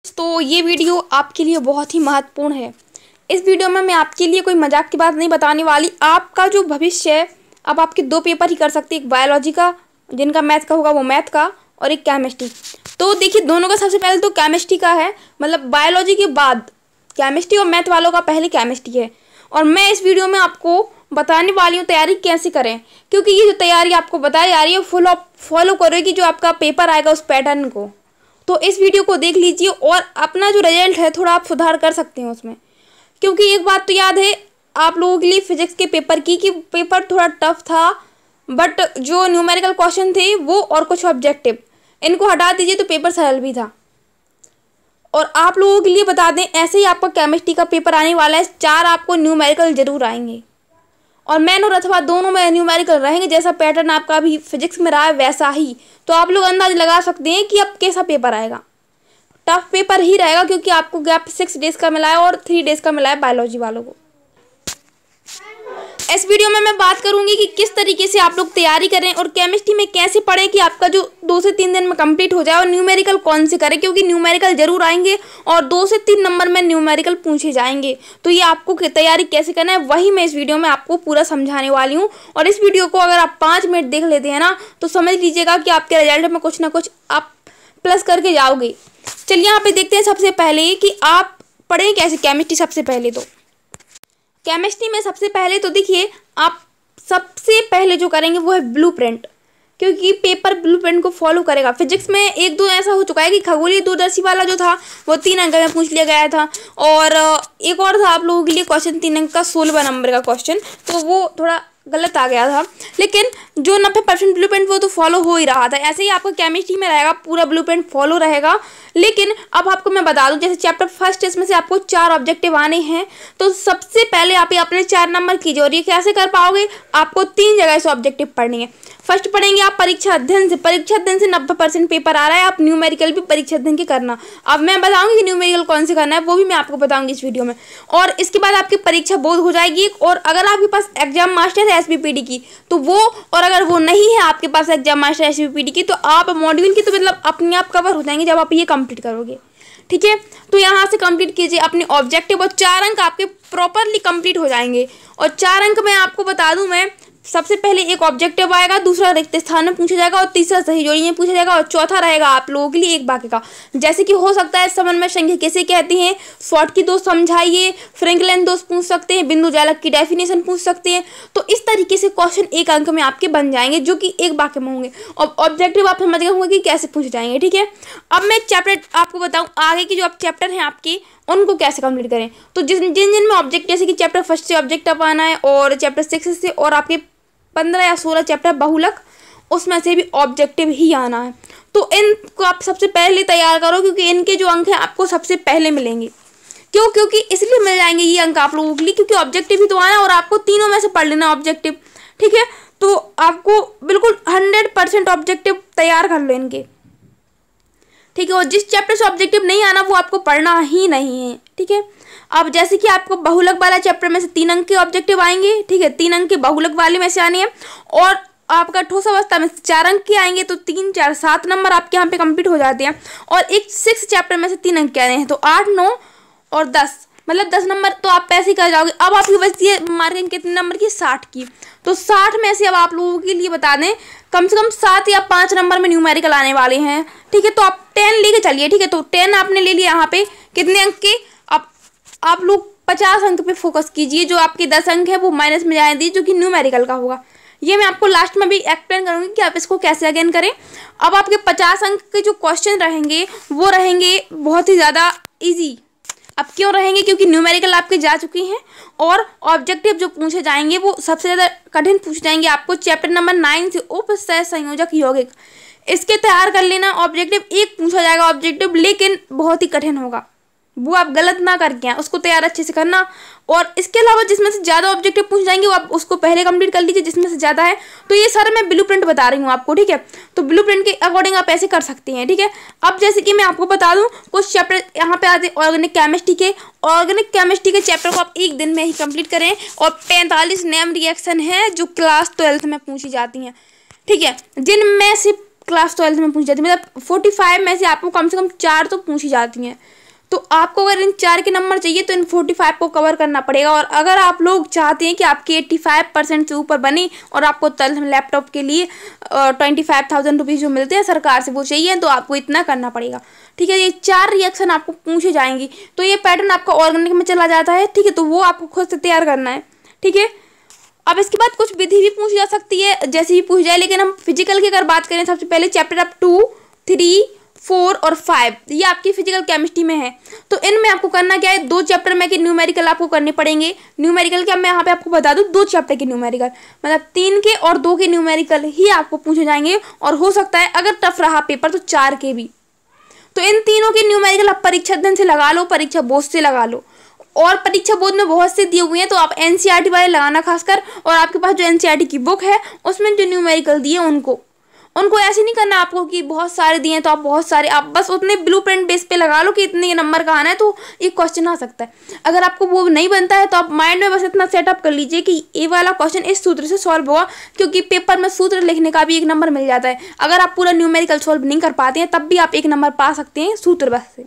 तो ये वीडियो आपके लिए बहुत ही महत्वपूर्ण है। इस वीडियो में मैं आपके लिए कोई मजाक की बात नहीं बताने वाली। आपका जो भविष्य है, अब आपके दो पेपर ही कर सकते हैं, एक बायोलॉजी का जिनका मैथ का होगा वो मैथ का, और एक केमिस्ट्री। तो देखिए दोनों का सबसे पहले तो केमिस्ट्री का है, मतलब बायोलॉजी के बाद केमिस्ट्री और मैथ वालों का पहले केमिस्ट्री है। और मैं इस वीडियो में आपको बताने वाली हूँ तैयारी कैसे करें, क्योंकि ये जो तैयारी आपको बताई जा रही है फॉलो करेगी जो आपका पेपर आएगा उस पैटर्न को। तो इस वीडियो को देख लीजिए और अपना जो रिजल्ट है थोड़ा आप सुधार कर सकते हैं उसमें। क्योंकि एक बात तो याद है आप लोगों के लिए फिजिक्स के पेपर की कि पेपर थोड़ा टफ था, बट जो न्यूमेरिकल क्वेश्चन थे वो और कुछ ऑब्जेक्टिव, इनको हटा दीजिए तो पेपर सरल भी था। और आप लोगों के लिए बता दें, ऐसे ही आपका केमिस्ट्री का पेपर आने वाला है, 4 आपको न्यूमेरिकल जरूर आएंगे और मैन और अथवा दोनों में न्यूमेरिकल रहेंगे। जैसा पैटर्न आपका अभी फिजिक्स में रहा है वैसा ही, तो आप लोग अंदाज लगा सकते हैं कि अब कैसा पेपर आएगा। टफ पेपर ही रहेगा क्योंकि आपको गैप 6 डेज का मिला है और 3 डेज का मिला है बायोलॉजी वालों को। इस वीडियो में मैं बात करूंगी कि किस तरीके से आप लोग तैयारी करें और केमिस्ट्री में कैसे पढ़ें कि आपका जो 2 से 3 दिन में कंप्लीट हो जाए, और न्यूमेरिकल कौन से करें क्योंकि न्यूमेरिकल जरूर आएंगे और 2 से 3 नंबर में न्यूमेरिकल पूछे जाएंगे। तो ये आपको तैयारी कैसे करना है वही मैं इस वीडियो में आपको पूरा समझाने वाली हूँ। और इस वीडियो को अगर आप 5 मिनट देख लेते हैं ना तो समझ लीजिएगा कि आपके रिजल्ट में कुछ ना कुछ आप प्लस करके जाओगे। चलिए यहाँ पे देखते हैं सबसे पहले कि आप पढ़ें कैसे केमिस्ट्री। सबसे पहले तो केमिस्ट्री में सबसे पहले तो देखिए आप सबसे पहले जो करेंगे वो है ब्लूप्रिंट, क्योंकि पेपर ब्लूप्रिंट को फॉलो करेगा। फिजिक्स में 1-2 ऐसा हो चुका है कि खगोलीय दूरदर्शी वाला जो था वो 3 अंक में पूछ लिया गया था, और एक और था आप लोगों के लिए क्वेश्चन 3 अंक का 16वां नंबर का क्वेश्चन, तो वो थोड़ा गलत आ गया था। लेकिन जो 90% ब्लूप्रिंट वो तो फॉलो हो ही रहा था। ऐसे ही आपका केमिस्ट्री में रहेगा, पूरा ब्लूप्रिंट फॉलो रहेगा। लेकिन अब आपको मैं बता दूं, जैसे चैप्टर फर्स्ट इसमें से आपको 4 ऑब्जेक्टिव आने हैं, तो सबसे पहले आप अपने 4 नंबर कीजिए। और ये कैसे कर पाओगे, आपको 3 जगह से ऑब्जेक्टिव पढ़ने हैं। फर्स्ट पढ़ेंगे आप परीक्षा अध्ययन से। परीक्षा अध्ययन से 90% पेपर आ रहा है, आप न्यूमेरिकल भी परीक्षा अध्ययन के करना। अब मैं बताऊंगी कि न्यूमेरिकल कौन से करना है, वो भी मैं आपको बताऊंगी इस वीडियो में। और इसके बाद आपकी परीक्षा बोध हो जाएगी। और अगर आपके पास एग्जाम मास्टर है एसबीपीडी की तो वो, और अगर वो नहीं है आपके पास एग्जाम मास्टर एसबीपीडी की, तो आप मॉड्यूल की तो मतलब अपने आप कवर हो जाएंगे जब आप ये कंप्लीट करोगे। ठीक है, तो यहाँ से कंप्लीट कीजिए अपने ऑब्जेक्टिव और 4 अंक आपके प्रॉपरली कंप्लीट हो जाएंगे। और 4 अंक में आपको बता दूं मैं, सबसे पहले एक ऑब्जेक्टिव आएगा, दूसरा रिक्त स्थान में पूछा जाएगा, और तीसरा सही जोड़ी में पूछा जाएगा, और चौथा रहेगा आप लोगों के लिए एक बाकी का। जैसे कि हो सकता है समन्वय संख्या किसे कहते हैं, शॉर्टकी दोष समझाइए, फ्रैंकलिन दोष पूछ सकते हैं, बिंदु जालक की डेफिनेशन पूछ सकते हैं। तो इस तरीके से क्वेश्चन 1 अंक में आपके बन जाएंगे जो कि एक बाकी में होंगे। और ऑब्जेक्टिव आप समझ गए होंगे कि कैसे पूछे जाएंगे। ठीक है, अब मैं चैप्टर आपको बताऊँ आगे की जो आप चैप्टर हैं आपकी उनको कैसे कंप्लीट करें। तो जिन में ऑब्जेक्ट, जैसे कि चैप्टर फर्स्ट से ऑब्जेक्टिव आना है और चैप्टर 6 से, और आपके 15 या 16 चैप्टर बहुलक, उसमें से भी ऑब्जेक्टिव ही आना है। तो इनको आप सबसे पहले तैयार करो, क्योंकि इनके जो अंक हैं आपको सबसे पहले मिलेंगे। क्यों? क्योंकि इसलिए मिल जाएंगे ये अंक आप लोगों के लिए क्योंकि ऑब्जेक्टिव ही तो आना है और आपको तीनों में से पढ़ लेना ऑब्जेक्टिव। ठीक है, तो आपको बिल्कुल 100% ऑब्जेक्टिव तैयार कर लो इनके। ठीक है, और जिस चैप्टर से ऑब्जेक्टिव नहीं आना वो आपको पढ़ना ही नहीं है। ठीक है, अब जैसे कि आपको बहुलक वाला चैप्टर में से 3 अंक के ऑब्जेक्टिव आएंगे। ठीक है, 3 अंक के बहुलक वाले में से आने हैं, और आपका ठोस अवस्था में 4 अंक के आएंगे, तो 3, 4, 7 नंबर आपके यहाँ पे कंप्लीट हो जाते हैं। और एक 6 चैप्टर में से 3 अंक के आ रहे हैं, तो 8, 9 और 10, मतलब 10 नंबर तो आप पैसे कर जाओगे। अब आपकी बचती है मार्किंग कितने नंबर की, 60 की। तो 60 में से अब आप लोगों के लिए बता दें कम से कम 7 या 5 नंबर में न्यूमेरिकल आने वाले हैं। ठीक है, तो आप 10 लेके चलिए। ठीक है, तो 10 आपने ले लिया यहाँ पे कितने अंक के, आप लोग 50 अंक पे फोकस कीजिए। जो आपके 10 अंक है वो माइनस में जाए दीजिए, जो कि न्यूमेरिकल का होगा। ये मैं आपको लास्ट में भी एक्सप्लेन करूंगी कि आप इसको कैसे अगेन करें। अब आपके 50 अंक के जो क्वेश्चन रहेंगे वो रहेंगे बहुत ही ज़्यादा इजी। अब क्यों रहेंगे, क्योंकि न्यूमेरिकल आपके जा चुकी हैं और ऑब्जेक्टिव जो पूछे जाएंगे वो सबसे ज़्यादा कठिन पूछे जाएंगे आपको चैप्टर नंबर 9 से उपसय संयोजक यौगिक। इसके तैयार कर लेना। ऑब्जेक्टिव 1 पूछा जाएगा ऑब्जेक्टिव, लेकिन बहुत ही कठिन होगा, वो आप गलत ना करके आए, उसको तैयार अच्छे से करना। और इसके अलावा जिसमें से ज़्यादा ऑब्जेक्टिव पूछ जाएंगे वो आप उसको पहले कंप्लीट कर लीजिए जिसमें से ज़्यादा है। तो ये सारा मैं ब्लूप्रिंट बता रही हूँ आपको। ठीक है, तो ब्लूप्रिंट के अकॉर्डिंग आप ऐसे कर सकते हैं। ठीक है, अब जैसे कि मैं आपको बता दूँ कुछ चैप्टर यहाँ पे आते हैं ऑर्गेनिक केमिस्ट्री के। ऑर्गेनिक केमिस्ट्री के चैप्टर को आप 1 दिन में ही कंप्लीट करें, और 45 नेम रिएक्शन है जो क्लास 12th में पूछी जाती हैं। ठीक है, जिनमें से क्लास 12 में पूछी जाती है, मतलब 45 में से आपको कम से कम 4 तो पूछी जाती हैं। तो आपको अगर इन 4 के नंबर चाहिए तो इन 45 को कवर करना पड़ेगा। और अगर आप लोग चाहते हैं कि आपकी 85% से ऊपर बने और आपको लैपटॉप के लिए 25,000 रुपीज़ जो मिलते हैं सरकार से वो चाहिए, तो आपको इतना करना पड़ेगा। ठीक है, ये 4 रिएक्शन आपको पूछे जाएंगी। तो ये पैटर्न आपका ऑर्गेनिक में चला जाता है। ठीक है, तो वो आपको खुद से तैयार करना है। ठीक है, अब इसके बाद कुछ विधि भी पूछी जा सकती है, जैसे भी पूछ जाए, लेकिन हम फिजिकल की अगर बात करें सबसे पहले चैप्टर आप 2, 3, 4 और 5 ये आपकी फिजिकल केमिस्ट्री में है। तो इनमें आपको करना क्या है, 2 चैप्टर में के न्यूमेरिकल आपको करने पड़ेंगे। न्यूमेरिकल क्या, मैं यहाँ पे आपको बता दूँ, 2 चैप्टर के न्यूमेरिकल, मतलब 3 के और 2 के न्यूमेरिकल ही आपको पूछे जाएंगे। और हो सकता है अगर टफ रहा पेपर तो 4 के भी। तो इन तीनों के न्यूमेरिकल आप परीक्षा दिन से लगा लो, परीक्षा बोर्ड से लगा लो। और परीक्षा बोर्ड में बहुत से दिए हुए हैं, तो आप एनसीईआरटी वाले लगाना खासकर। और आपके पास जो एनसीईआरटी की बुक है उसमें जो न्यूमेरिकल दिए उनको ऐसे नहीं करना आपको कि बहुत सारे दिए हैं तो आप बहुत सारे, आप बस उतने ब्लूप्रिंट बेस पे लगा लो कि इतने नंबर का आना है तो एक क्वेश्चन आ सकता है। अगर आपको वो नहीं बनता है तो आप माइंड में बस इतना सेटअप कर लीजिए कि ये वाला क्वेश्चन इस सूत्र से सॉल्व होगा, क्योंकि पेपर में सूत्र लिखने का भी 1 नंबर मिल जाता है। अगर आप पूरा न्यूमेरिकल सॉल्व नहीं कर पाते हैं तब भी आप 1 नंबर पा सकते हैं सूत्र बस से।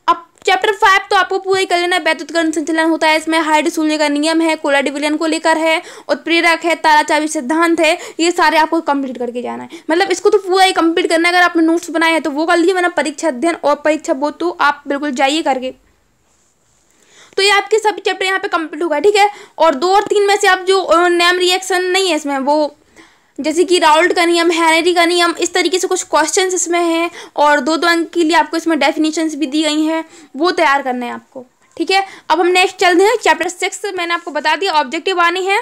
अब चैप्टर 5 तो आपको पूरा ही कर लेना है। वैद्युत गण संचलन होता है, इसमें हाइड्रोसूल्य का नियम है, कोलाइड विलयन को लेकर है, उत्प्रेरक है, तारा चाबी सिद्धांत है, ये सारे आपको कंप्लीट करके जाना है। मतलब इसको तो पूरा ही कंप्लीट करना है। अगर आपने नोट्स बनाए हैं तो वो कर लीजिए, वरना परीक्षा अध्ययन और परीक्षा बोध तो आप बिल्कुल जाइए करके। तो ये आपके सभी चैप्टर यहाँ पे कंप्लीट होगा। ठीक है, और 2 और 3 में से आप जो नेम रिएक्शन नहीं है इसमें, वो जैसे कि राउल्ट का नियम, हेनरी का नियम, इस तरीके से कुछ क्वेश्चंस इसमें हैं। और 2 अंक के लिए आपको इसमें डेफिनेशंस भी दी गई हैं, वो तैयार करने हैं आपको। ठीक है, अब हम नेक्स्ट चलते हैं चैप्टर 6। मैंने आपको बता दिया ऑब्जेक्टिव आनी है।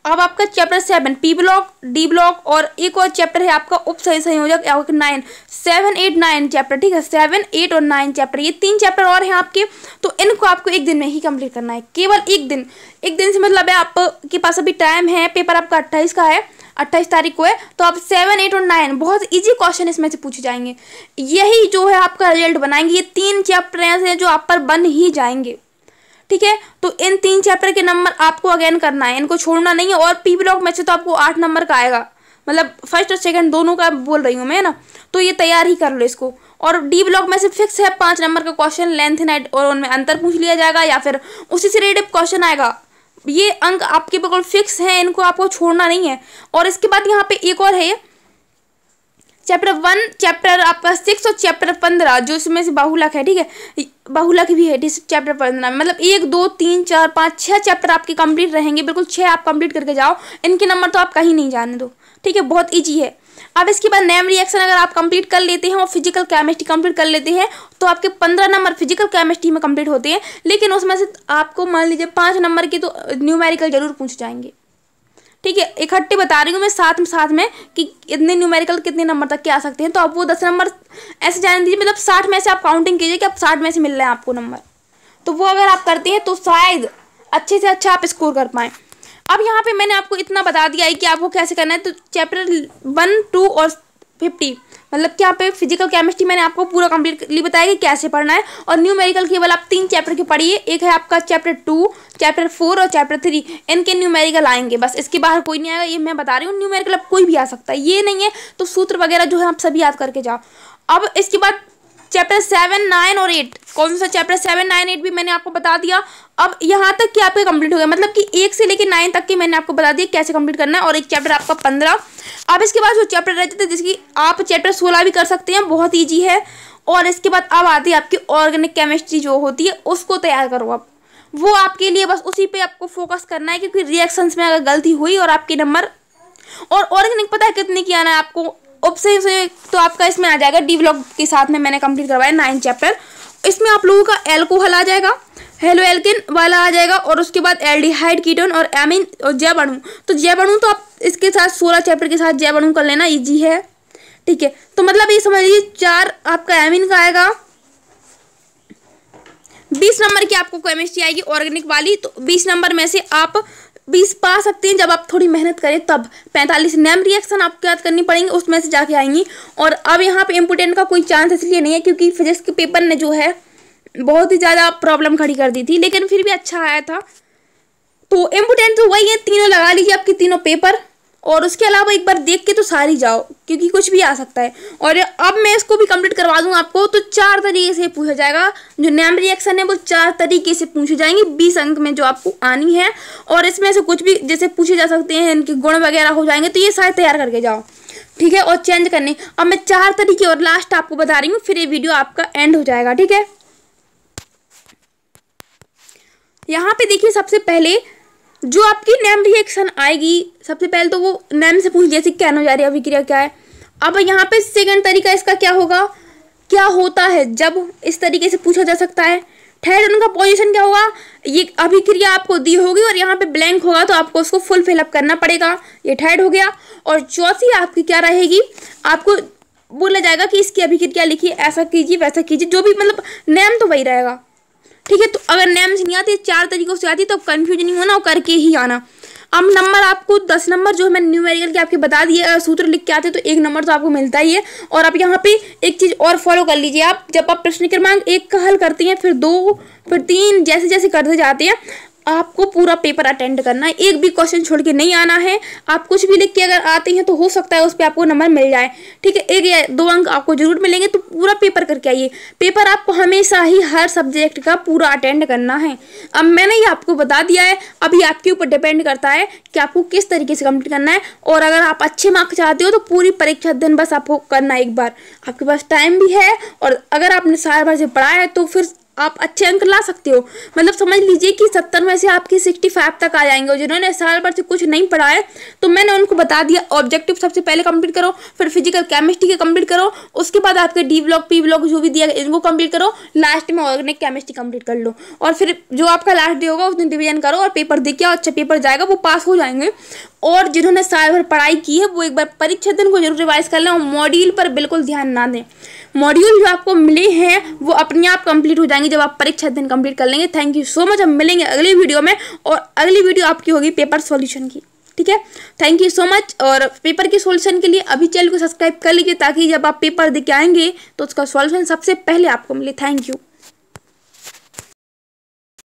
अब आपका chapter 7 P block, D block और एक और चैप्टर है आपका उप संयोजक 9, 7, 8, 9 चैप्टर। ठीक है, 7, 8 और 9 चैप्टर, ये 3 चैप्टर और हैं आपके। तो इनको आपको 1 दिन में ही कंप्लीट करना है, केवल 1 दिन। 1 दिन से मतलब है आपके पास अभी टाइम है, पेपर आपका 28 का है, 28 तारीख को है। तो आप 7, 8 और 9 बहुत इजी क्वेश्चन इसमें से पूछे जाएंगे। यही जो है आपका रिजल्ट बनाएंगे। ये 3 चैप्टर हैं जो आप पर बन ही जाएंगे। ठीक है, तो इन 3 चैप्टर के नंबर आपको अगेन करना है, इनको छोड़ना नहीं है। और पी ब्लॉक में से तो आपको 8 नंबर का आएगा, मतलब फर्स्ट और सेकंड दोनों का बोल रही हूँ मैं ना, तो ये तैयार ही कर लो इसको। और डी ब्लॉक में से फिक्स है 5 नंबर का क्वेश्चन, लेंथ नाइट और उनमें अंतर पूछ लिया जाएगा या फिर उसी से रिलेटेड क्वेश्चन आएगा। ये अंक आपके बिल्कुल फिक्स हैं, इनको आपको छोड़ना नहीं है। और इसके बाद यहाँ पे एक और है चैप्टर 1, चैप्टर आपका 6 और चैप्टर 15 जो इसमें से बाहुलक है। ठीक है, बाहुलक भी है चैप्टर 15 में। मतलब 1, 2, 3, 4, 5, 6 चैप्टर आपके कंप्लीट रहेंगे, बिल्कुल 6 आप कंप्लीट करके जाओ। इनके नंबर तो आप कहीं नहीं जाने दो। ठीक है, बहुत ईजी है। अब इसके बाद नेम रिएक्शन अगर आप कंप्लीट कर लेते हैं और फिजिकल केमिस्ट्री कंप्लीट कर लेते हैं तो आपके 15 नंबर फिजिकल केमिस्ट्री में कंप्लीट होते हैं। लेकिन उसमें से आपको मान लीजिए 5 नंबर के तो न्यूमेरिकल जरूर पूछ जाएंगे। ठीक है, इकट्ठे बता रही हूँ मैं साथ में कि इतने न्यूमेरिकल कितने नंबर तक के आ सकते हैं। तो आप वो 10 नंबर ऐसे जाने दीजिए, मतलब 60 में से आप काउंटिंग कीजिए कि आप 60 में से मिल रहे हैं आपको नंबर। तो वो अगर आप करते हैं तो शायद अच्छे से अच्छा आप स्कोर कर पाएँ। अब यहाँ पे मैंने आपको इतना बता दिया है कि आपको कैसे करना है। तो चैप्टर 1, 2 और 50 मतलब कि यहाँ पे फिजिकल केमिस्ट्री मैंने आपको पूरा कंप्लीटली बताया कि कैसे पढ़ना है। और न्यूमेरिकल केवल आप 3 चैप्टर के पढ़िए, एक है आपका चैप्टर 2, चैप्टर 4 और चैप्टर 3, इनके न्यूमेरिकल आएंगे बस, इसके बाहर कोई नहीं आएगा। ये मैं बता रही हूँ, न्यूमेरिकल अब कोई भी आ सकता है, ये नहीं है। तो सूत्र वगैरह जो है आप सभी याद करके जाओ। अब इसके बाद चैप्टर 7, 9 और 8, कौन सा चैप्टर 7, 9, 8 भी मैंने आपको बता दिया। अब यहाँ तक कि आपके कंप्लीट हो गया, मतलब कि 1 से लेकर 9 तक के मैंने आपको बता दिया कैसे कंप्लीट करना है। और एक चैप्टर आपका 15। अब इसके बाद जो चैप्टर रहते थे जिसकी आप चैप्टर 16 भी कर सकते हैं, बहुत ईजी है। और इसके बाद अब आती है आपकी ऑर्गेनिक केमिस्ट्री जो होती है, उसको तैयार करो। अब वो आपके लिए बस उसी पे आपको फोकस करना है, क्योंकि रिएक्शंस में अगर गलती हुई और आपके नंबर, और ऑर्गेनिक पता है कितने की आना है आपको, उपसे तो आपका इसमें आ जाएगा डी ब्लॉक के साथ में मैंने कंप्लीट करवाया 9 चैप्टर। इसमें आप लोगों का एल्कोहल आ जाएगा, हेलो एल्किन वाला आ जाएगा, और उसके बाद एल्डिहाइड कीटोन और एमीन और जैव अणु। तो जैव अणु तो आप इसके साथ 16 चैप्टर के साथ जैव अणु कर लेना, इजी है। ठीक है, तो मतलब ये समझ लीजिए 4 आपका एमीन का आएगा, 20 नंबर की आपको केमिस्ट्री आएगी ऑर्गेनिक वाली। तो 20 नंबर में से आप 20 पा सकते हैं जब आप थोड़ी मेहनत करें तब। 45 नेम रिएक्शन आपको याद करनी पड़ेंगी, उसमें से जाके आएंगी। और अब यहाँ पे इम्पोर्टेंट का कोई चांस इसलिए नहीं है क्योंकि फिजिक्स के पेपर ने जो है बहुत ही ज़्यादा प्रॉब्लम खड़ी कर दी थी, लेकिन फिर भी अच्छा आया था। तो इम्पोर्टेंट तो वही है, तीनों लगा लीजिए आपके तीनों पेपर। और उसके अलावा एक बार देख के तो सारी जाओ, क्योंकि कुछ भी आ सकता है। और अब मैं इसको भी कंप्लीट करवा दूँ आपको। तो 4 तरीके से पूछा जाएगा, जो नेम रिएक्शन है वो 4 तरीके से पूछे जाएंगे 20 अंक में जो आपको आनी है। और इसमें से कुछ भी जैसे पूछे जा सकते हैं, इनके गुण वगैरह हो जाएंगे, तो ये सारे तैयार करके जाओ, ठीक है। और चेंज करने, अब मैं 4 तरीके और लास्ट आपको बता रही हूँ, फिर ये वीडियो आपका एंड हो जाएगा, ठीक है। यहाँ पे देखिए, सबसे पहले जो आपकी नेम रिएक्शन आएगी, सबसे पहले तो वो नेम से पूछ, जैसे कैनोजारी अभिक्रिया क्या है। अब यहाँ पे सेकंड तरीका इसका क्या होगा, क्या होता है जब, इस तरीके से पूछा जा सकता है। थर्ड उनका पोजीशन क्या होगा, ये अभिक्रिया आपको दी होगी और यहाँ पे ब्लैंक होगा तो आपको उसको फुल फिलअप करना पड़ेगा, ये थर्ड हो गया। और चौथी आपकी क्या रहेगी, आपको बोला जाएगा कि इसकी अभिक्रिया लिखिए, ऐसा कीजिए वैसा कीजिए, जो भी मतलब नेम तो वही रहेगा, ठीक है। तो अगर नेम से नहीं आती, 4 तरीकों से आती, तो कंफ्यूज नहीं होना और करके ही आना। अब नंबर आपको 10 नंबर जो मैंने न्यूमेरिकल के आपके बता दिए, अगर सूत्र लिख के आते तो 1 नंबर तो आपको मिलता ही है। और आप यहाँ पे एक चीज़ और फॉलो कर लीजिए, आप जब आप प्रश्न क्रमांक 1 का हल करते हैं, फिर 2, फिर 3, जैसे जैसे करते जाते हैं, आपको पूरा पेपर अटेंड करना है, एक भी क्वेश्चन छोड़ के नहीं आना है। आप कुछ भी लिख के अगर आते हैं तो हो सकता है उस पर आपको नंबर मिल जाए, ठीक है। 1 या 2 अंक आपको जरूर मिलेंगे, तो पूरा पेपर करके आइए। पेपर आपको हमेशा ही हर सब्जेक्ट का पूरा अटेंड करना है। अब मैंने ये आपको बता दिया है, अभी आपके ऊपर डिपेंड करता है कि आपको किस तरीके से कंप्लीट करना है। और अगर आप अच्छे मार्क्स चाहते हो तो पूरी परीक्षा दिन बस आपको करना है एक बार, आपके पास टाइम भी है। और अगर आपने साल भर से पढ़ा है तो फिर आप अच्छे अंक ला सकते हो। मतलब समझ लीजिए कि 70 में से आपके 65 तक आ जाएंगे। और जिन्होंने साल भर से कुछ नहीं पढ़ा है तो मैंने उनको बता दिया, ऑब्जेक्टिव सबसे पहले कंप्लीट करो, फिर फिजिकल केमिस्ट्री के कंप्लीट करो, उसके बाद आपके डी ब्लॉक पी ब्लॉक जो भी दिया गया इनको कंप्लीट करो, लास्ट में ऑर्गेनिक केमिस्ट्री कंप्लीट कर लो। और फिर जो आपका लास्ट डे होगा उसने रिवीजन करो और पेपर दे के आओ, अच्छा पेपर जाएगा, वो पास हो जाएंगे। और जिन्होंने साल भर पढ़ाई की है वो एक बार परीक्षा दिन को जरूर रिवाइज कर लें और मॉड्यूल पर बिल्कुल ध्यान ना दें। मॉड्यूल जो आपको मिले हैं वो अपने आप कंप्लीट हो जाएंगे जब आप परीक्षा दिन कंप्लीट कर लेंगे। Thank you so much. हम मिलेंगे अगली वीडियो में, और अगली वीडियो आपकी होगी पेपर सॉल्यूशन की, ठीक है। Thank you so much. और पेपर के सॉल्यूशन के लिए अभी चैनल को सब्सक्राइब कर लीजिए, ताकि जब आप पेपर दे के आएंगे तो उसका सॉल्यूशन सबसे पहले आपको मिले। Thank you.